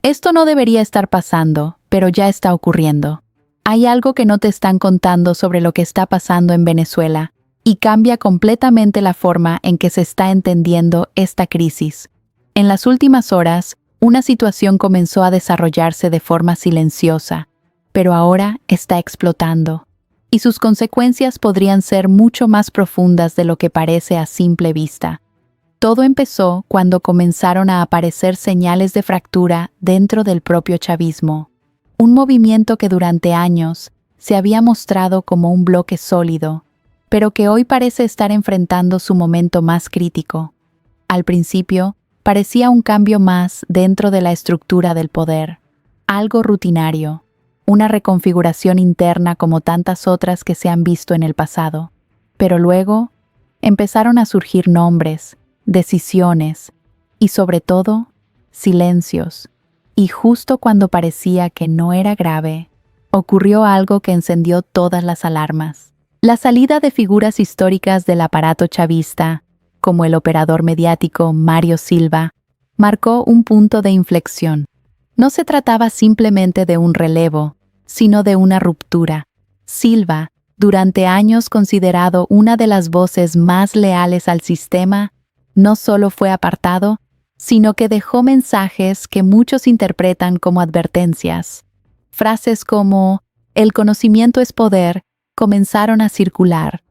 Esto no debería estar pasando, pero ya está ocurriendo. Hay algo que no te están contando sobre lo que está pasando en Venezuela, y cambia completamente la forma en que se está entendiendo esta crisis. En las últimas horas, una situación comenzó a desarrollarse de forma silenciosa, pero ahora está explotando, y sus consecuencias podrían ser mucho más profundas de lo que parece a simple vista. Todo empezó cuando comenzaron a aparecer señales de fractura dentro del propio chavismo, un movimiento que durante años se había mostrado como un bloque sólido, pero que hoy parece estar enfrentando su momento más crítico. Al principio, parecía un cambio más dentro de la estructura del poder, algo rutinario, una reconfiguración interna como tantas otras que se han visto en el pasado. Pero luego, empezaron a surgir nombres, decisiones y, sobre todo, silencios. Y justo cuando parecía que no era grave, ocurrió algo que encendió todas las alarmas. La salida de figuras históricas del aparato chavista, como el operador mediático Mario Silva, marcó un punto de inflexión. No se trataba simplemente de un relevo, sino de una ruptura. Silva, durante años considerado una de las voces más leales al sistema, no solo fue apartado, sino que dejó mensajes que muchos interpretan como advertencias. Frases como "el conocimiento es poder" comenzaron a circular,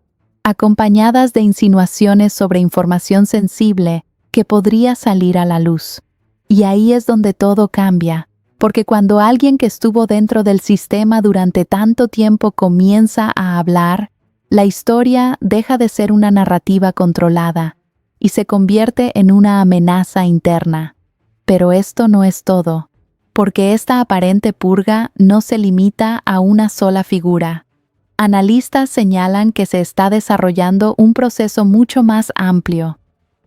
acompañadas de insinuaciones sobre información sensible que podría salir a la luz. Y ahí es donde todo cambia, porque cuando alguien que estuvo dentro del sistema durante tanto tiempo comienza a hablar, la historia deja de ser una narrativa controlada y se convierte en una amenaza interna. Pero esto no es todo, porque esta aparente purga no se limita a una sola figura. Analistas señalan que se está desarrollando un proceso mucho más amplio,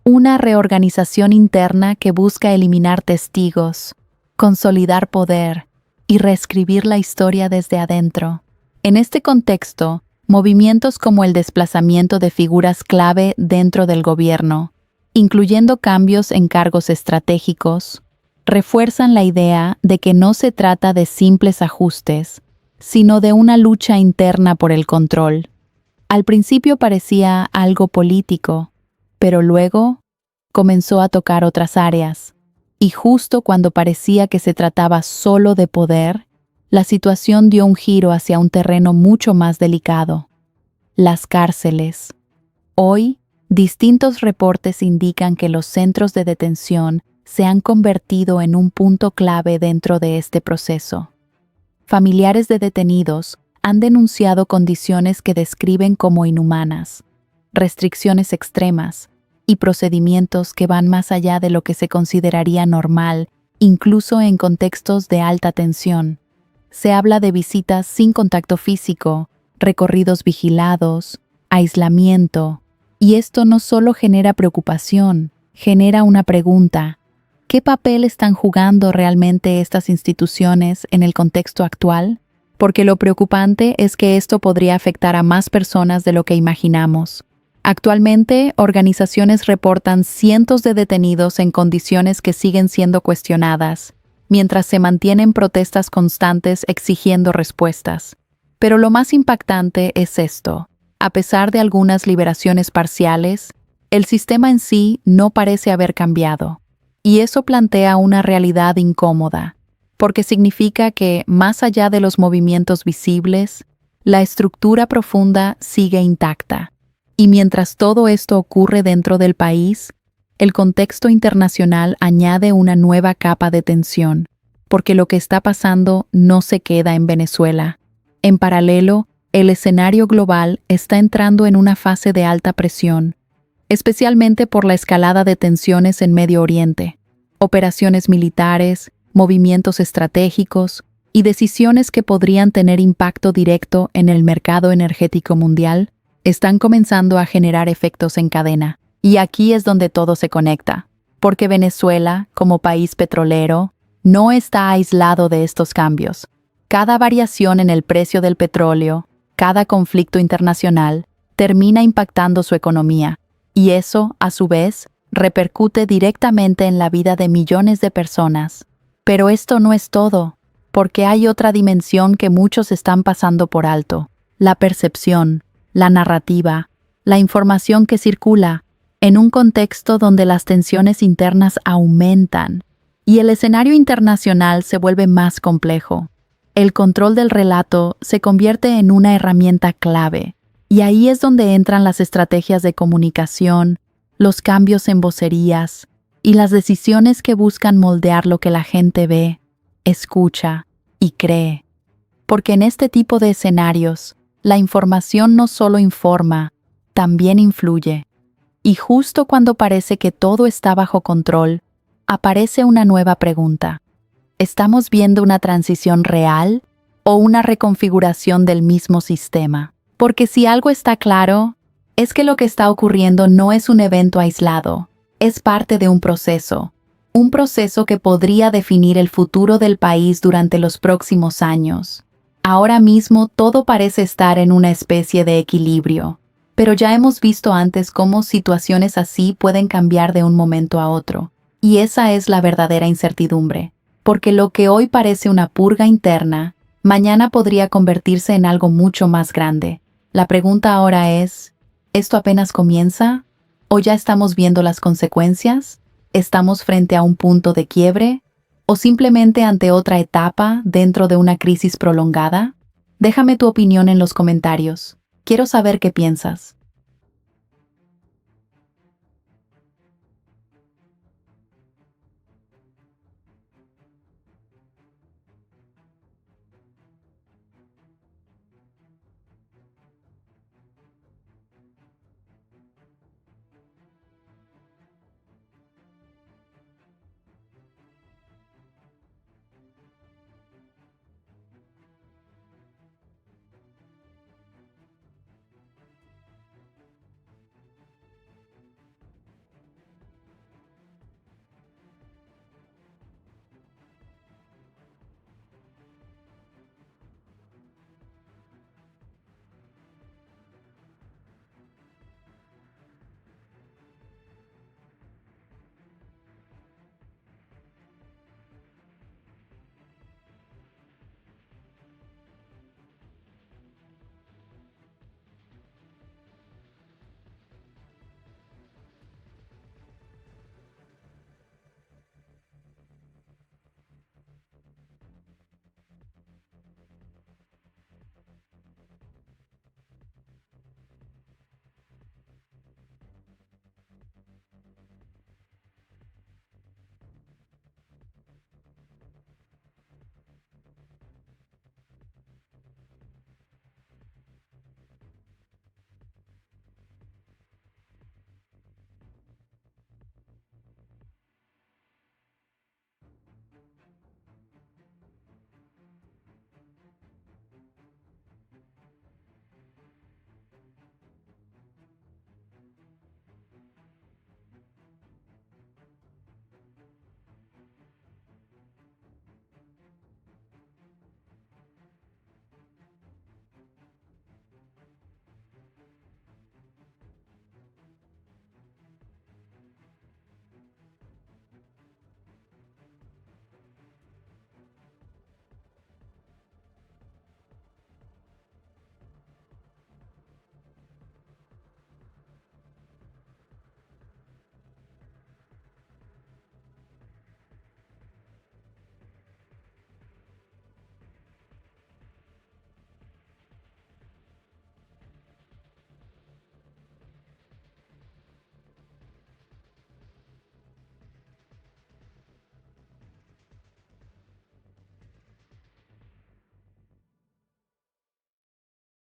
una reorganización interna que busca eliminar testigos, consolidar poder y reescribir la historia desde adentro. En este contexto, movimientos como el desplazamiento de figuras clave dentro del gobierno, incluyendo cambios en cargos estratégicos, refuerzan la idea de que no se trata de simples ajustes, sino de una lucha interna por el control. Al principio parecía algo político, pero luego comenzó a tocar otras áreas, y justo cuando parecía que se trataba solo de poder, la situación dio un giro hacia un terreno mucho más delicado: las cárceles. Hoy, distintos reportes indican que los centros de detención se han convertido en un punto clave dentro de este proceso. Familiares de detenidos han denunciado condiciones que describen como inhumanas, restricciones extremas y procedimientos que van más allá de lo que se consideraría normal, incluso en contextos de alta tensión. Se habla de visitas sin contacto físico, recorridos vigilados, aislamiento, y esto no solo genera preocupación, genera una pregunta: ¿qué papel están jugando realmente estas instituciones en el contexto actual? Porque lo preocupante es que esto podría afectar a más personas de lo que imaginamos. Actualmente, organizaciones reportan cientos de detenidos en condiciones que siguen siendo cuestionadas, mientras se mantienen protestas constantes exigiendo respuestas. Pero lo más impactante es esto: a pesar de algunas liberaciones parciales, el sistema en sí no parece haber cambiado. Y eso plantea una realidad incómoda, porque significa que, más allá de los movimientos visibles, la estructura profunda sigue intacta. Y mientras todo esto ocurre dentro del país, el contexto internacional añade una nueva capa de tensión, porque lo que está pasando no se queda en Venezuela. En paralelo, el escenario global está entrando en una fase de alta presión, especialmente por la escalada de tensiones en Medio Oriente. Operaciones militares, movimientos estratégicos y decisiones que podrían tener impacto directo en el mercado energético mundial están comenzando a generar efectos en cadena. Y aquí es donde todo se conecta, porque Venezuela, como país petrolero, no está aislado de estos cambios. Cada variación en el precio del petróleo, cada conflicto internacional, termina impactando su economía, y eso, a su vez, repercute directamente en la vida de millones de personas. Pero esto no es todo, porque hay otra dimensión que muchos están pasando por alto: la percepción, la narrativa, la información que circula, en un contexto donde las tensiones internas aumentan y el escenario internacional se vuelve más complejo. El control del relato se convierte en una herramienta clave, y ahí es donde entran las estrategias de comunicación, los cambios en vocerías y las decisiones que buscan moldear lo que la gente ve, escucha y cree. Porque en este tipo de escenarios, la información no solo informa, también influye. Y justo cuando parece que todo está bajo control, aparece una nueva pregunta. ¿Estamos viendo una transición real o una reconfiguración del mismo sistema? Porque si algo está claro, es que lo que está ocurriendo no es un evento aislado, es parte de un proceso que podría definir el futuro del país durante los próximos años. Ahora mismo todo parece estar en una especie de equilibrio, pero ya hemos visto antes cómo situaciones así pueden cambiar de un momento a otro, y esa es la verdadera incertidumbre, porque lo que hoy parece una purga interna, mañana podría convertirse en algo mucho más grande. La pregunta ahora es: ¿esto apenas comienza? ¿O ya estamos viendo las consecuencias? ¿Estamos frente a un punto de quiebre? ¿O simplemente ante otra etapa dentro de una crisis prolongada? Déjame tu opinión en los comentarios. Quiero saber qué piensas.